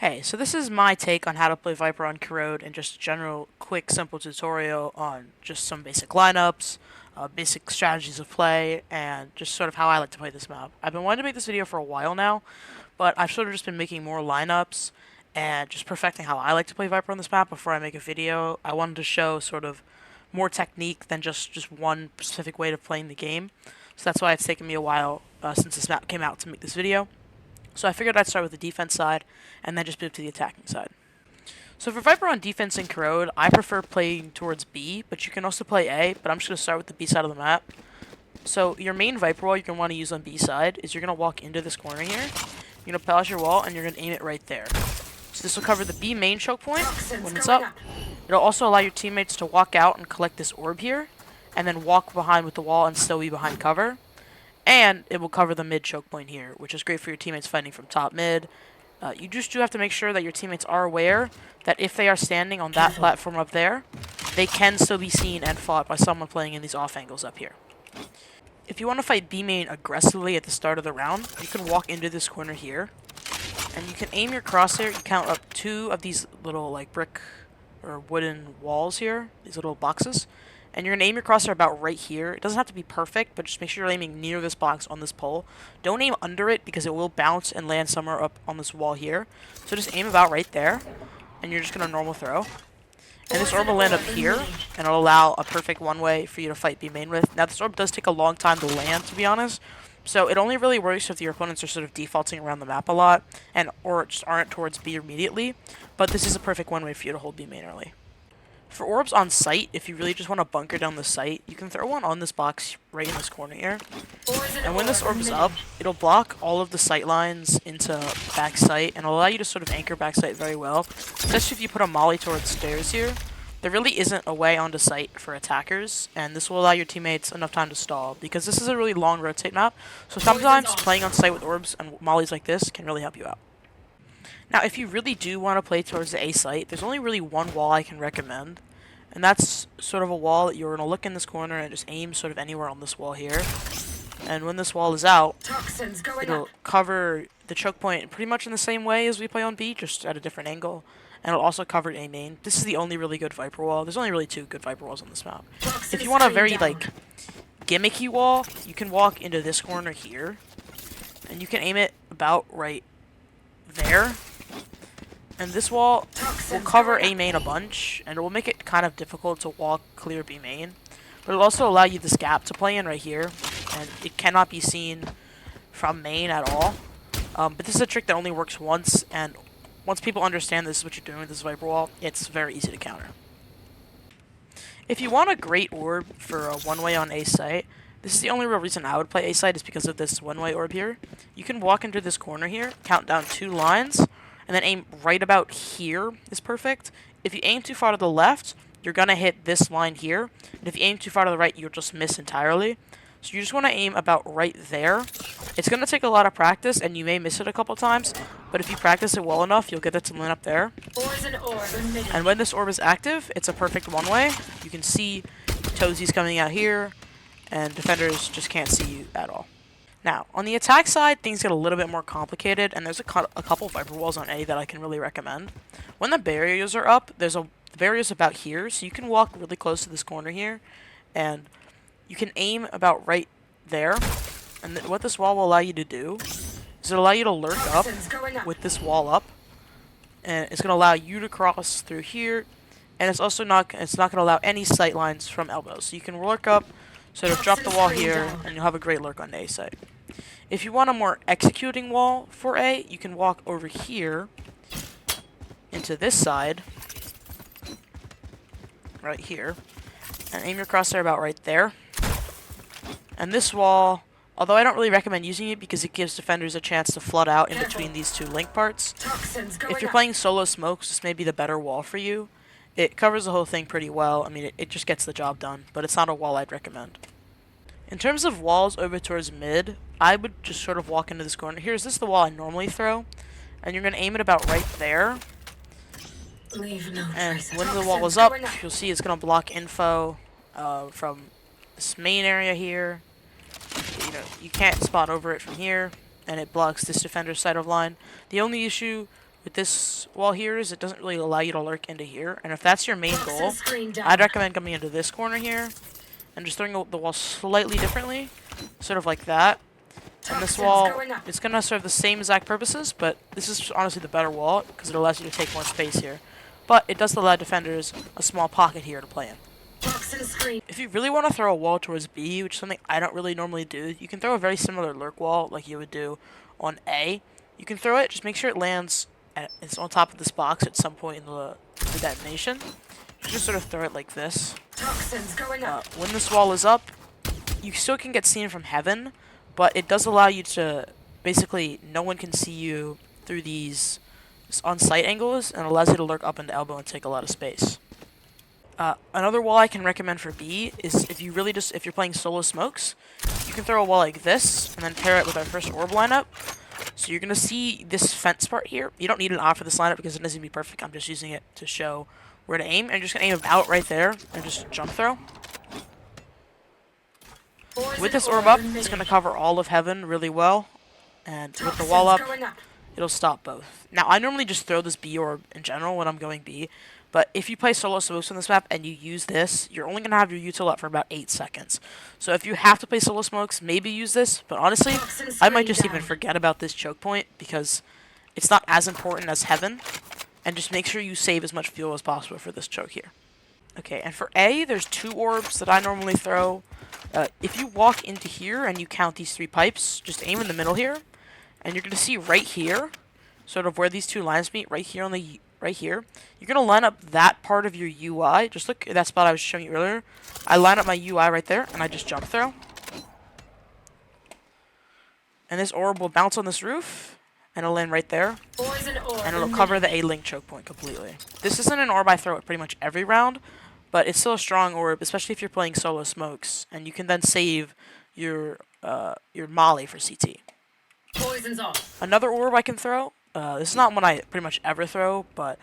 Hey, so this is my take on how to play Viper on Corrode and just a general, quick, simple tutorial on just some basic lineups, basic strategies of play, and just sort of how I like to play this map. I've been wanting to make this video for a while now, but I've sort of just been making more lineups and just perfecting how I like to play Viper on this map before I make a video. I wanted to show sort of more technique than just one specific way of playing the game. So that's why it's taken me a while since this map came out to make this video. So I figured I'd start with the defense side, and then just move to the attacking side. So for Viper on defense in Corrode, I prefer playing towards B, but you can also play A, but I'm just going to start with the B side of the map. So your main Viper wall you're going to want to use on B side is you're going to walk into this corner here, you're going to pause your wall, and you're going to aim it right there. So this will cover the B main choke point when it's up. It'll also allow your teammates to walk out and collect this orb here, and then walk behind with the wall and still be behind cover. And it will cover the mid choke point here, which is great for your teammates fighting from top mid. You just do have to make sure that your teammates are aware that if they are standing on that platform up there, they can still be seen and fought by someone playing in these off angles up here. If you want to fight B main aggressively at the start of the round, you can walk into this corner here, and you can aim your crosshair. You count up 2 of these little like brick or wooden walls here, these little boxes. And you're going to aim your crosshair about right here. It doesn't have to be perfect, but just make sure you're aiming near this box on this pole. Don't aim under it because it will bounce and land somewhere up on this wall here. So just aim about right there, and you're just going to normal throw. And this orb will land up here, and it'll allow a perfect one-way for you to fight B main with. Now this orb does take a long time to land, to be honest. So it only really works if your opponents are sort of defaulting around the map a lot, or just aren't towards B immediately. But this is a perfect one-way for you to hold B main early. For orbs on site, if you really just want to bunker down the site, you can throw one on this box right in this corner here. And when this orb is up, it'll block all of the sight lines into back sight and allow you to sort of anchor back sight very well. Especially if you put a molly towards stairs here. There really isn't a way onto site for attackers, and this will allow your teammates enough time to stall, because this is a really long rotate map, so sometimes playing on site with orbs and mollies like this can really help you out. Now, if you really do want to play towards the A site, there's only really one wall I can recommend. And that's sort of a wall that you're going to look in this corner and just aim sort of anywhere on this wall here. And when this wall is out, it'll cover the choke point pretty much in the same way as we play on B, just at a different angle. And it'll also cover A main. This is the only really good Viper wall. There's only really 2 good Viper walls on this map. If you want a very, like, gimmicky wall, you can walk into this corner here. And you can aim it about right there. And this wall will cover A main a bunch, and it will make it kind of difficult to walk clear B main. But it'll also allow you this gap to play in right here, and it cannot be seen from main at all. But this is a trick that only works once, and once people understand this is what you're doing with this Viper wall, it's very easy to counter. If you want a great orb for a one-way on A site, this is the only real reason I would play A site is because of this one-way orb here. You can walk into this corner here, count down 2 lines, and then aim right about here is perfect. If you aim too far to the left, you're going to hit this line here. And if you aim too far to the right, you'll just miss entirely. So you just want to aim about right there. It's going to take a lot of practice, and you may miss it a couple times. But if you practice it well enough, you'll get it to line up there. And when this orb is active, it's a perfect one-way. You can see Toesies coming out here, and defenders just can't see you at all. Now, on the attack side, things get a little bit more complicated, and there's a couple Viper walls on A that I can really recommend. When the barriers are up, the barriers about here, so you can walk really close to this corner here, and you can aim about right there. And what this wall will allow you to do is it'll allow you to lurk up with this wall up, and it's going to allow you to cross through here, and it's also not going to allow any sight lines from elbows. So you can lurk up, sort of drop the wall here, and you'll have a great lurk on the A site. If you want a more executing wall for A, you can walk over here into this side, right here, and aim your crosshair about right there. And this wall, although I don't really recommend using it because it gives defenders a chance to flood out in between these 2 link parts, if you're playing solo smokes, this may be the better wall for you. It covers the whole thing pretty well. I mean, it just gets the job done, but it's not a wall I'd recommend. In terms of walls over towards mid, I would just sort of walk into this corner. This is the wall I normally throw, and you're going to aim it about right there. And when the wall is up, you'll see it's going to block info from this main area here. You can't spot over it from here, and it blocks this defender's side of line. The only issue with this wall here is it doesn't really allow you to lurk into here. And if that's your main goal, I'd recommend coming into this corner here and just throwing the wall slightly differently, sort of like that. And this wall, it's going to serve the same exact purposes, but this is honestly the better wall because it allows you to take more space here. But it does allow defenders a small pocket here to play in. If you really want to throw a wall towards B, which is something I don't really normally do, you can throw a very similar lurk wall like you would do on A. You can throw it, just make sure it lands it's on top of this box at some point in the detonation. You just sort of throw it like this. When this wall is up, you still can get seen from heaven, but it does allow you to, basically, no one can see you through these on-site angles, and allows you to lurk up into elbow and take a lot of space. Another wall I can recommend for B is if you're playing solo smokes, you can throw a wall like this, and then pair it with our first orb lineup. So you're going to see this fence part here. You don't need an off for this lineup because it doesn't need to be perfect. I'm just using it to show where to aim. And you're just going to aim about right there and just jump throw. With this orb up, it's going to cover all of heaven really well. And with the wall up, it'll stop both. Now, I normally just throw this B orb in general when I'm going B. But if you play solo smokes on this map and you use this, you're only going to have your util up for about 8 seconds. So if you have to play solo smokes, maybe use this. But honestly, I might just even forget about this choke point because it's not as important as heaven. And just make sure you save as much fuel as possible for this choke here. Okay, and for A, there's 2 orbs that I normally throw. If you walk into here and you count these 3 pipes, just aim in the middle here. And you're going to see right here, sort of where these 2 lines meet, right here on the right here, you're going to line up that part of your UI. Just look at that spot I was showing you earlier. I line up my UI right there, and I just jump throw. And this orb will bounce on this roof, and it'll land right there. And it'll cover the A-link choke point completely. This isn't an orb I throw at pretty much every round, but it's still a strong orb, especially if you're playing solo smokes. And you can then save your molly for CT. Poison's off. Another orb I can throw. This is not one I pretty much ever throw, but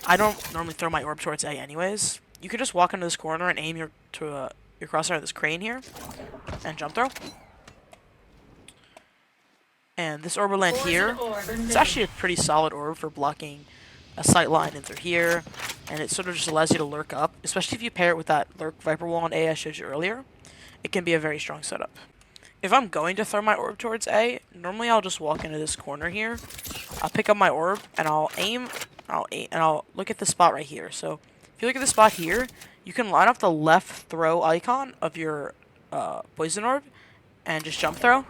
I don't normally throw my orb towards A anyways. You can just walk into this corner and aim your crosshair at this crane here, and jump throw. And this orb will land here. It's actually a pretty solid orb for blocking a sight line in through here, and it sort of just allows you to lurk up, especially if you pair it with that lurk viper wall on A I showed you earlier. It can be a very strong setup. If I'm going to throw my orb towards A, normally I'll just walk into this corner here. I'll pick up my orb, and I'll aim, and I'll look at the spot right here. So, if you look at the spot here, you can line up the left throw icon of your poison orb, and just jump throw.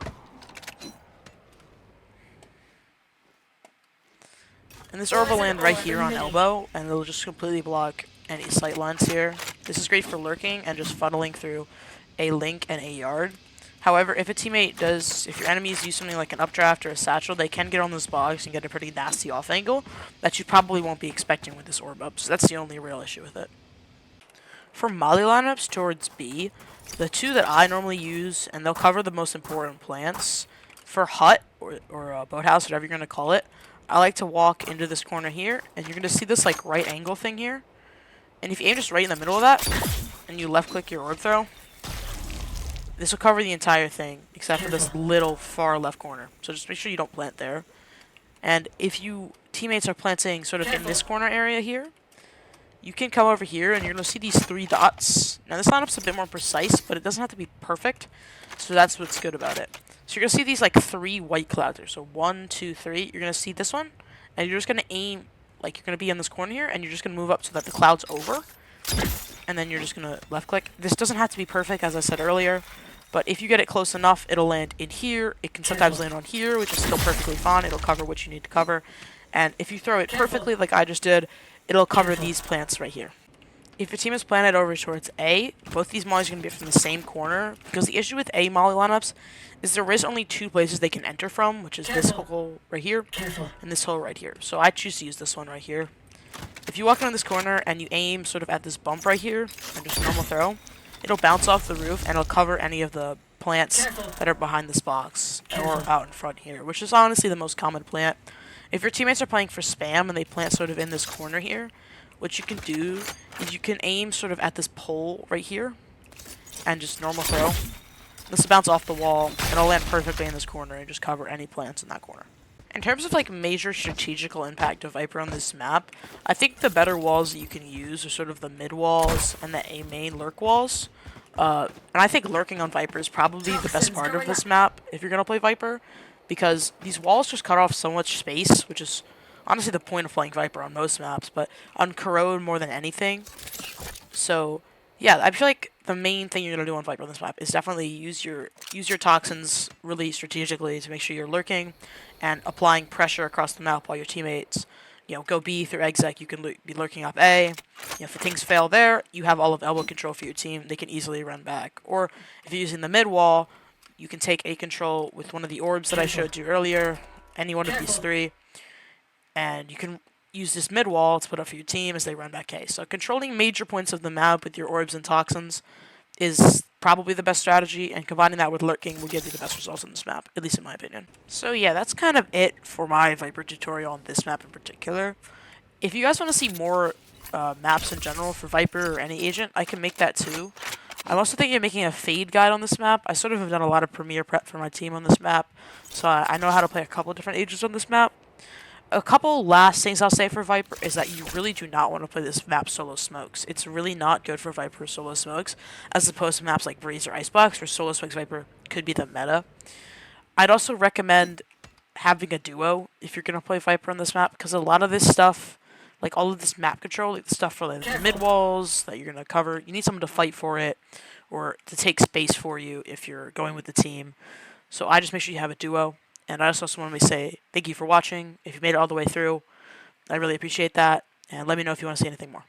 And this orb will land right here on elbow, and it'll just completely block any sight lines here. This is great for lurking and just funneling through a link and a yard. However, if your enemies use something like an updraft or a satchel, they can get on this box and get a pretty nasty off angle that you probably won't be expecting with this orb up, so that's the only real issue with it. For molly lineups towards B, the 2 that I normally use, and they'll cover the most important plants, for hut, or boathouse, whatever you're going to call it, I like to walk into this corner here, and you're going to see this like right angle thing here, and if you aim just right in the middle of that, and you left click your orb throw, this will cover the entire thing, except for this little far left corner. So just make sure you don't plant there. And if you teammates are planting sort of in this corner area here, you can come over here and you're going to see these 3 dots. Now this lineup's a bit more precise, but it doesn't have to be perfect. So that's what's good about it. So you're going to see these like 3 white clouds here. So 1, 2, 3. You're going to see this one. And you're just going to aim, like you're going to be in this corner here, and you're just going to move up so that the cloud's over. And then you're just going to left click. This doesn't have to be perfect, as I said earlier. But if you get it close enough, it'll land in here. It can sometimes land on here, which is still perfectly fine. It'll cover what you need to cover. And if you throw it perfectly, like I just did, it'll cover these plants right here. If your team is planted over towards A, both these mollies are going to be from the same corner. Because the issue with A molly lineups is there is only 2 places they can enter from, which is this hole right here and this hole right here. So I choose to use this one right here. If you walk into this corner and you aim sort of at this bump right here, and just normal throw, it'll bounce off the roof, and it'll cover any of the plants that are behind this box or out in front here, which is honestly the most common plant. If your teammates are playing for spam and they plant sort of in this corner here, what you can do is you can aim sort of at this pole right here and just normal throw. This will bounce off the wall, and it'll land perfectly in this corner and just cover any plants in that corner. In terms of like major strategical impact of Viper on this map, I think the better walls that you can use are sort of the mid walls and the A main lurk walls. And I think lurking on Viper is probably the best Toxins part of going up. this map if you're gonna play Viper, because these walls just cut off so much space, which is honestly the point of playing Viper on most maps, but on Corrode more than anything. So yeah, I feel like the main thing you're gonna do on Viper on this map is definitely use your toxins really strategically to make sure you're lurking and applying pressure across the map while your teammates, go B through exec. You can be lurking up A. If the things fail there, you have all of elbow control for your team. They can easily run back. Or if you're using the mid wall, you can take A control with one of the orbs that I Careful. showed you earlier. Any one of these Careful. three, and you can use this mid wall to put up for your team as they run back A. So controlling major points of the map with your orbs and toxins is probably the best strategy, and combining that with lurking will give you the best results on this map, at least in my opinion. So yeah, that's kind of it for my Viper tutorial on this map in particular. If you guys want to see more maps in general for Viper or any agent, I can make that too. I'm also thinking of making a fade guide on this map. I sort of have done a lot of premiere prep for my team on this map, so I know how to play a couple of different agents on this map. A couple last things I'll say for Viper is that you really do not want to play this map solo smokes. It's really not good for Viper solo smokes, as opposed to maps like Breeze or Icebox, where solo smokes Viper could be the meta. I'd also recommend having a duo if you're going to play Viper on this map, because a lot of this stuff, like all of this map control, like the stuff for like the mid walls that you're going to cover, you need someone to fight for it or to take space for you if you're going with the team. So I just make sure you have a duo. And I also want to say thank you for watching. If you made it all the way through, I really appreciate that. And let me know if you want to see anything more.